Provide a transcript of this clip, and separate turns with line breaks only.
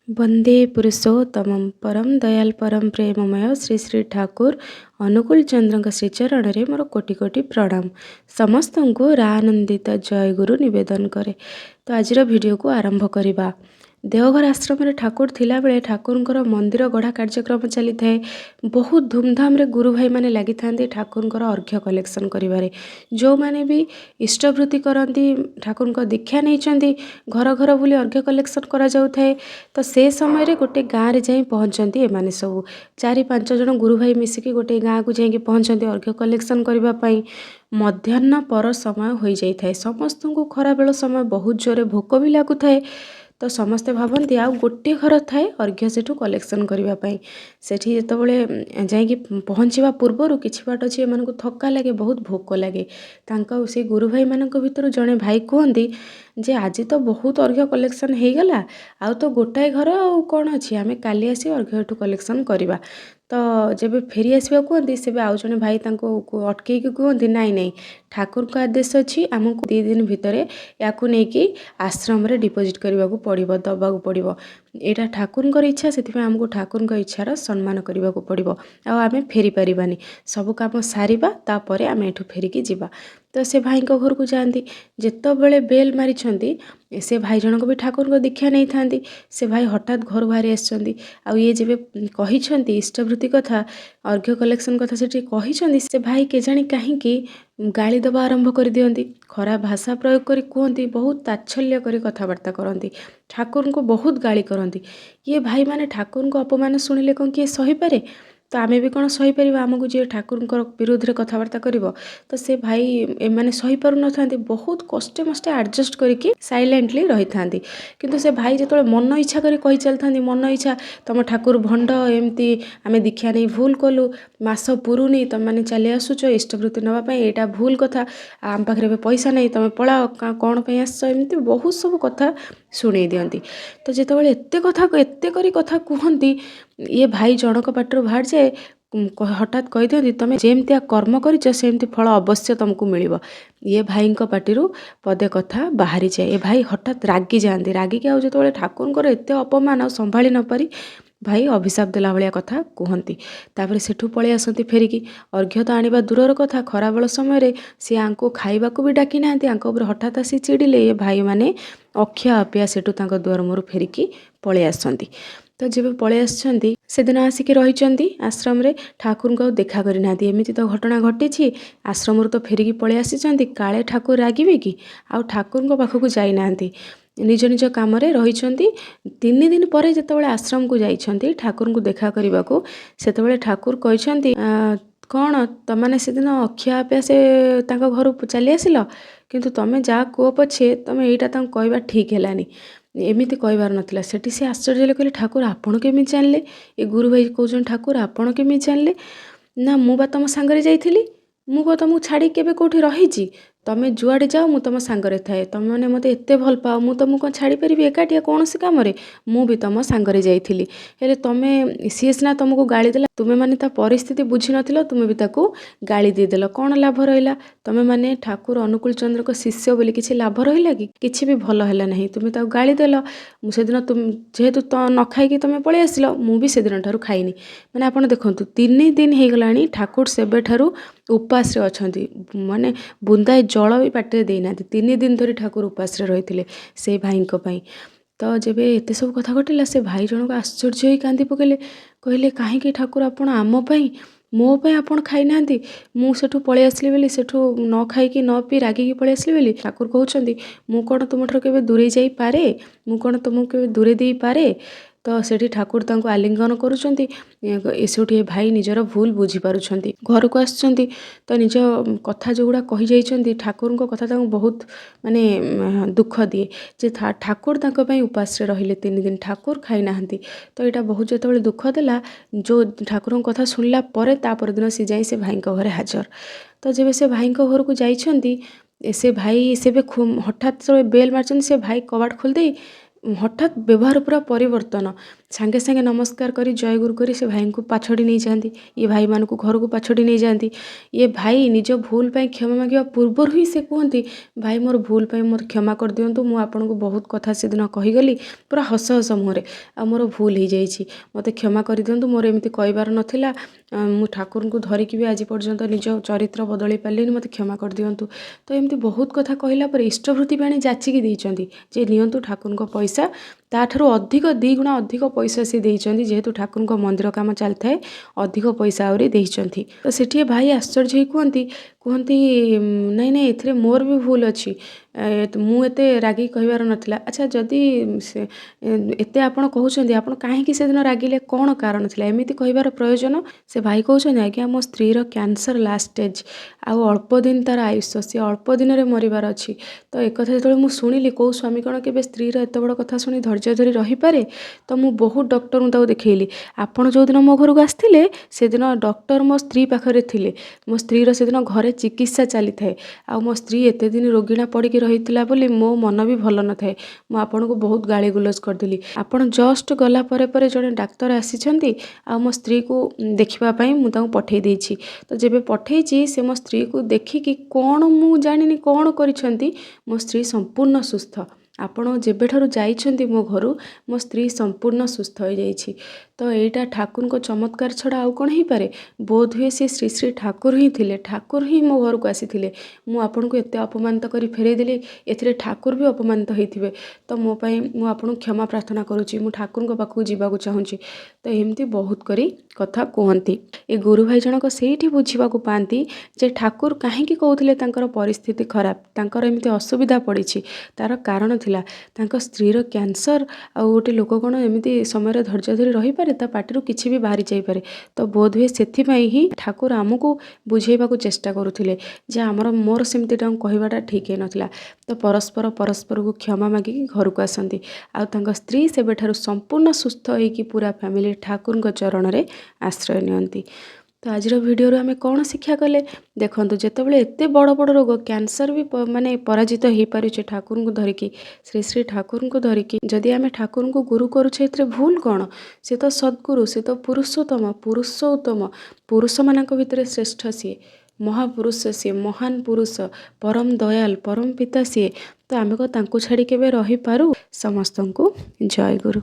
वंदे पुरुषोत्तमं परम दयाल परम प्रेममय श्री श्री ठाकुर अनुकूल चंद्र श्रीचरण में मोर कोटि कोटि प्रणाम। समस्त को रानंदित जय गुरु निवेदन करे। तो आज वीडियो को आरंभ करवा। देवघर आश्रम रे ठाकुर थिला बेले ठाकुर मंदिर गढ़ा कार्यक्रम चली थाए। बहुत धूमधाम रे गुरु भाई माने लगी था ठाकुर अर्घ्य कलेक्शन करिवारे। जो माने भी इष्टवृत्ति करती ठाकुर दीक्षा नहीं घर घर बुली अर्घ्य कलेक्शन करा जाउ थाए। तो से समय रे गोटे गाँव रे जाई पहुँचती एमाने सब 4-5 जन गुरु भाई मिसिकी गोटे गाँव को जाई पहुँचती अर्घ्य कलेक्शन करबा पई। मध्याह्न पर समय हो जाई थाए। समस्त को खरा बेल समय बहुत जोरे भोक भी लागु थाए। तो समस्ते भावती आ गोटे घर थाए अर्घ्य सेठू कलेक्शन करने सेठी जितेबाला जाकि पहुँचवा पूर्वर किछि बाट अच्छी एम थका लगे बहुत भोक लगे। से गुरु भाई मान भर जड़े भाई कहते जे आज तो बहुत अर्घ्य कलेक्शन हो गला आ तो गोटाए घर आ कौन अच्छी आम काली आसी अर्घ्य एठू कलेक्शन करवा। तो जब फेरी आसवा कहते से आउ जड़े भाई अटकई कहते नाई नाई ठाकुर का आदेश अच्छी आमको 2 दिन भितर या नहीं आश्रम रे डिपोजिट करने को पड़ो दबाक पड़ो। यहाँ ठाकुर इच्छा से आमको ठाकुर इच्छार सम्मान करने को पड़ो। आम फेरी पारानी सब कम सारिबा तापर आम एठू फेरिकी जीवा। तो से भाई घर को जाती जितेबले बेल मारी से भाई जनक भी ठाकुर दीक्षा नहीं था। से भाई हठात घर बाहरी आए जब कही इष्टवृत्ति कथा अर्घ्य कलेक्शन कथा से कही से भाई केजाणी कहीं गाली दबा आरंभ कर दियंती। खराब भाषा प्रयोग कर कहती बहुत ताच्छल्य कर कथबार्ता करती ठाकुर को बहुत गाली करती। ये भाई माने ठाकुर को अपमान शुणिले कौन किए सही पारे। तो आमे भी कौन सही पार आमको जी ठाकुर विरोध में कथबार्ता कर। तो से भाई एमाने सही पार न था बहुत कष्टे मस्ते एडजस्ट करके साइलेंटली रही था। किंतु से भाई जो मन इच्छा कर कही चलता मन इच्छा तुम ठाकुर भंड एमती आम दीक्षा नहीं भूल कलु मास पुरुनी तुम मैंने चली आसुच इष्टवृत्ति नापी यहाँ भूल कथा आम पाखे पैसा नहीं तुम पलाओ कौन पर आसमती बहुत सब कथा शुणी दियंती। तो जितेबाला एत कथा कहती ये भाई जनक पाटर बाहर जाए हठात कही दिखती तुम जमती कर्म करमती फल अवश्य तुमको मिल। ये भाई पार्टी पदे कथा बाहरी जाए। ये भाई हठात रागी जाती रागिकी आज जो ठाकुर एत अपमान संभाली न पारी भाई अभिशाप देला भाया कथा कहती। तापर सेठू पलि आसती फेरिकी अर्घ्य तो आनिबा दूरर कथा खरा बेल समय सी आंको खाइबा भी डाकी ना हठात आसी चिड़िले। ये भाई माने अखिया अपिया सेठू दुआर मुहर फेरिकी पलि आसती। तो जब पलि आसछंती सेदिन आसिक रही आश्रम रे ठाकुर को देखा करना एमती तो घटना घटी आश्रम तो फेरिकी पलि आसी काले ठाकुर रागिबे कि आ ठाकुर पाखक जाइना निज निज काम रही। 3 दिन पर जितेबाला आश्रम को जाइछंती ठाकुर को देखा करने को सेतेबाला ठाकुर कहते कौन तमने से दिन अखिया आपे से घर चली आसिल किंतु तुम जा कह पछे तुम यहाँ कहवा ठीक है एमती कहबार नाला। सेठी से आश्चर्य कहले ठाकुर आपण केमी जानले। ये गुरु भाई कहते ठाकुर आपण केमी जानले ना मुझे तुम सांगरे जाइथिली मुझे तुमको छाड़ी केबे कोठी रही तुम जुआड़े जाओ मु तुम सांगरे थाए तुम मैंने मत एत भल पाओ मु तुमको कौन छाड़ी पारि एकाटिया कौन से कम मु भी तुम सांगरे जाइथिली हेले तुमे सी सिना तुमको गाली देला तुमे माने ता परिस्थिति बुझी नथिलो तुमे भी ताको गाली देदेल कौन लाभ रहिला। तुमे माने ठाकुर अनुकूल चंद्र को शिष्य बोली किछि लाभ रहिला कि किछि भी भल हैला नहीं तुमे ताको गाली देल। मु सेदिन तुम जेहेतु तो न खाइकी तुमे पळि आसिलो मु भी सेदिन ठारू खाइनी माने आपण देखंतु 3 दिन हे गलानी ठाकुर सेबे ठारू उपास रे अछंती माने बुंदाए जल भी पाटे देना 3 दिन धरी ठाकुर उपास रे रही से भाई पाई। तो जब एत सब कथा घटला से भाई जनक आश्चर्य हो कांदी पकेले कहले कहीं ठाकुर आपण आम पाई मो पे आपण खाई ना मुझे पलि आसली बोली सेठू न खाइकी न पी रागिकी पलि आसली बोली ठाकुर कहते मु कौन तुम ठार के दूरे जाई पारे मु कौन तुमको के दूरे दे पारे। तो सेठी ठाकुर तांको आलिंगन करुछंती एसोठी भाई निजर भूल बुझी पारुछंती घर को आसछंती। तो निज कथा जोगुड़ा कही जाइछंती ठाकुर को कथा तांको बहुत माने दुख दिए जे ठाकुर तांको पई उपास रे रहिले 3 दिन ठाकुर खाई नाहंती। तो यहाँ बहुत जो दुख देला जो ठाकुर कथा शुणला परे ता परदिन सी जाई से भाई घरे हाजर। तो जब से भाई घर को जाइछंती से भाई से हठात बेल मारछंती से भाई कबाट खोल दे ହଠାତ୍ ବ୍ୟବହାର ପୁରା ପରିବର୍ତ୍ତନ। ସାଙ୍ଗେ ସାଙ୍ଗେ ନମସ୍କାର କରି ଜୟଗୁରୁ କରି ସେ ଭାଇଙ୍କୁ ପାଛଡ଼ି ନେଇଯାଆନ୍ତି। ଇଏ ଭାଇମାନଙ୍କୁ ଘରକୁ ପାଛଡ଼ି ନେଇଯାଆନ୍ତି। ଇଏ ଭାଇ ନିଜ ଭୁଲ ପାଇଁ କ୍ଷମା ମାଗିବା ପୂର୍ବରୁ ହିଁ ସେ କୁହନ୍ତି, ଭାଇ ମୋର ଭୁଲ ପାଇଁ ମୋତେ କ୍ଷମା କରିଦିଅନ୍ତୁ, ମୁଁ ଆପଣଙ୍କୁ ବହୁତ କଥା ସେଦିନ କହିଗଲି ପୁରା ହସ ହସ ମୁହଁରେ, ଆଉ ମୋର ଭୁଲ ହେଇଯାଇଛି, ମୋତେ କ୍ଷମା କରିଦିଅନ୍ତୁ, ମୋର ଏମିତି କହିବାର ନଥିଲା, ମୁଁ ଠାକୁରଙ୍କୁ ଧରିକି ବି ଆଜି ପର୍ଯ୍ୟନ୍ତ ନିଜ ଚରିତ୍ର ବଦଳେଇ ପାରିଲିନି, ମୋତେ କ୍ଷମା କରିଦିଅନ୍ତୁ। ତ ଏମିତି ବହୁତ କଥା କହିଲା ପରେ ଇଷ୍ଟଭୃତି ବାଣୀ ଯାଚିକି ଦେଇଛନ୍ତି ଯେ ନିଅନ୍ତୁ ଠାକୁରଙ୍କ ପଇସା, ତାଠାରୁ ଅଧିକ 2 ଗୁଣା ଅଧିକ ପଇସା ସେ ଦେଇଛନ୍ତି, ଯେହେତୁ ଠାକୁରଙ୍କ ମନ୍ଦିର କାମ ଚାଲିଥାଏ ଅଧିକ ପଇସା ଆହୁରି ଦେଇଛନ୍ତି। ତ ସେଠି ଭାଇ ଆଶ୍ଚର୍ଯ୍ୟ ହେଇ କୁହନ୍ତି ନାଇଁ ନାଇଁ ଏଥିରେ ମୋର ବି ଭୁଲ ଅଛି, ମୁଁ ଏତେ ରାଗି କହିବାର ନଥିଲା। ଆଚ୍ଛା ଯଦି ଏତେ ଆପଣ କହୁଛନ୍ତି, ଆପଣ କାହିଁକି ସେଦିନ ରାଗିଲେ, କ'ଣ କାରଣ ଥିଲା ଏମିତି କହିବାର ପ୍ରୟୋଜନ? ସେ ଭାଇ କହୁଛନ୍ତି, ଆଜ୍ଞା ମୋ ସ୍ତ୍ରୀର କ୍ୟାନ୍ସର ଲାଷ୍ଟ ଷ୍ଟେଜ୍, ଆଉ ଅଳ୍ପ ଦିନ ତା'ର ଆୟୁଷ, ସେ ଅଳ୍ପ ଦିନରେ ମରିବାର ଅଛି। ତ ଏକଥା ଯେତେବେଳେ ମୁଁ ଶୁଣିଲି, କେଉଁ ସ୍ୱାମୀ କ'ଣ କେବେ ସ୍ତ୍ରୀର ଏତେ ବଡ଼ କଥା ଶୁଣି ଧୈର୍ଯ୍ୟ ଧରି ରହିପାରେ? ତ ମୁଁ ବହୁତ ଡକ୍ଟରଙ୍କୁ ତାକୁ ଦେଖେଇଲି। ଆପଣ ଯେଉଁଦିନ ମୋ ଘରକୁ ଆସିଥିଲେ ସେଦିନ ଡକ୍ଟର ମୋ ସ୍ତ୍ରୀ ପାଖରେ ଥିଲେ। ମୋ ସ୍ତ୍ରୀର ସେଦିନ ଘରେ ଚିକିତ୍ସା ଚାଲିଥାଏ, ଆଉ ମୋ ସ୍ତ୍ରୀ ଏତେ ଦିନ ରୋଗିଣା ପଡ଼ିକି ରହିଥିଲା ବୋଲି ମୋ ମନ ବି ଭଲ ନଥାଏ। ମୁଁ ଆପଣଙ୍କୁ ବହୁତ ଗାଳି ଗୁଲଜ କରିଦେଲି। ଆପଣ ଜଷ୍ଟ ଗଲା ପରେ ପରେ ଜଣେ ଡାକ୍ତର ଆସିଛନ୍ତି, ଆଉ ମୋ ସ୍ତ୍ରୀକୁ ଦେଖିବା ପାଇଁ ମୁଁ ତାଙ୍କୁ ପଠେଇ ଦେଇଛି। ତ ଯେବେ ପଠେଇଛି ସେ ମୋ ସ୍ତ୍ରୀକୁ ଦେଖିକି କ'ଣ ମୁଁ ଜାଣିନି କ'ଣ କରିଛନ୍ତି, ମୋ ସ୍ତ୍ରୀ ସମ୍ପୂର୍ଣ୍ଣ ସୁସ୍ଥ। ଆପଣ ଯେବେଠାରୁ ଯାଇଛନ୍ତି ମୋ ଘରୁ ମୋ ସ୍ତ୍ରୀ ସମ୍ପୂର୍ଣ୍ଣ ସୁସ୍ଥ ହୋଇଯାଇଛି। ତ ଏଇଟା ଠାକୁରଙ୍କ ଚମତ୍କାର ଛଡ଼ା ଆଉ କ'ଣ ହେଇପାରେ? ବୋଧହୁଏ ସେ ଶ୍ରୀ ଶ୍ରୀ ଠାକୁର ହିଁ ଥିଲେ, ଠାକୁର ହିଁ ମୋ ଘରକୁ ଆସିଥିଲେ। ମୁଁ ଆପଣଙ୍କୁ ଏତେ ଅପମାନିତ କରି ଫେରେଇ ଦେଲି, ଏଥିରେ ଠାକୁର ବି ଅପମାନିତ ହେଇଥିବେ। ତ ମୋ ପାଇଁ ମୁଁ ଆପଣଙ୍କୁ କ୍ଷମା ପ୍ରାର୍ଥନା କରୁଛି, ମୁଁ ଠାକୁରଙ୍କ ପାଖକୁ ଯିବାକୁ ଚାହୁଁଛି। ତ ଏମିତି ବହୁତ କରି କଥା କୁହନ୍ତି। ଏ ଗୁରୁ ଭାଇ ଜଣକ ସେଇଠି ବୁଝିବାକୁ ପାଆନ୍ତି ଯେ ଠାକୁର କାହିଁକି କହୁଥିଲେ ତାଙ୍କର ପରିସ୍ଥିତି ଖରାପ, ତାଙ୍କର ଏମିତି ଅସୁବିଧା ପଡ଼ିଛି, ତା'ର କାରଣ ଥିଲା ତାଙ୍କ ସ୍ତ୍ରୀର କ୍ୟାନ୍ସର। ଆଉ ଗୋଟେ ଲୋକ କ'ଣ ଏମିତି ସମୟରେ ଧୈର୍ଯ୍ୟ ଧରି ରହିପାରେ? ତା ପାଟିରୁ କିଛି ବି ବାହାରି ଯାଇପାରେ। ତ ବୋଧହୁଏ ସେଥିପାଇଁ ହିଁ ଠାକୁର ଆମକୁ ବୁଝେଇବାକୁ ଚେଷ୍ଟା କରୁଥିଲେ ଯେ ମୋର ସେମିତି ତାଙ୍କୁ କହିବାଟା ଠିକ୍ ହେଇନଥିଲା। ତ ପରସ୍ପରକୁ କ୍ଷମା ମାଗିକି ଘରକୁ ଆସନ୍ତି, ଆଉ ତାଙ୍କ ସ୍ତ୍ରୀ ସେବେଠାରୁ ସମ୍ପୂର୍ଣ୍ଣ ସୁସ୍ଥ ହେଇକି ପୁରା ଫ୍ୟାମିଲି ଠାକୁରଙ୍କ ଚରଣରେ ଆଶ୍ରୟ ନିଅନ୍ତି। ତ ଆଜିର ଭିଡ଼ିଓରୁ ଆମେ କ'ଣ ଶିକ୍ଷା କଲେ? ଦେଖନ୍ତୁ, ଯେତେବେଳେ ଏତେ ବଡ଼ ବଡ଼ ରୋଗ କ୍ୟାନ୍ସର ବି ମାନେ ପରାଜିତ ହେଇପାରୁଛେ ଠାକୁରଙ୍କୁ ଧରିକି, ଶ୍ରୀ ଶ୍ରୀ ଠାକୁରଙ୍କୁ ଧରିକି, ଯଦି ଆମେ ଠାକୁରଙ୍କୁ ଗୁରୁ କରୁଛେ ଏଥିରେ ଭୁଲ କ'ଣ? ସେ ତ ସଦ୍ଗୁରୁ, ସେ ତ ପୁରୁଷୋତ୍ତମ, ପୁରୁଷମାନଙ୍କ ଭିତରେ ଶ୍ରେଷ୍ଠ ସିଏ, ମହାପୁରୁଷ ସିଏ, ମହାନ ପୁରୁଷ, ପରମ ଦୟାଲ, ପରମ ପିତା ସିଏ। ତ ଆମେ କ'ଣ ତାଙ୍କୁ ଛାଡ଼ି କେବେ ରହିପାରୁ? ସମସ୍ତଙ୍କୁ ଜୟ ଗୁରୁ।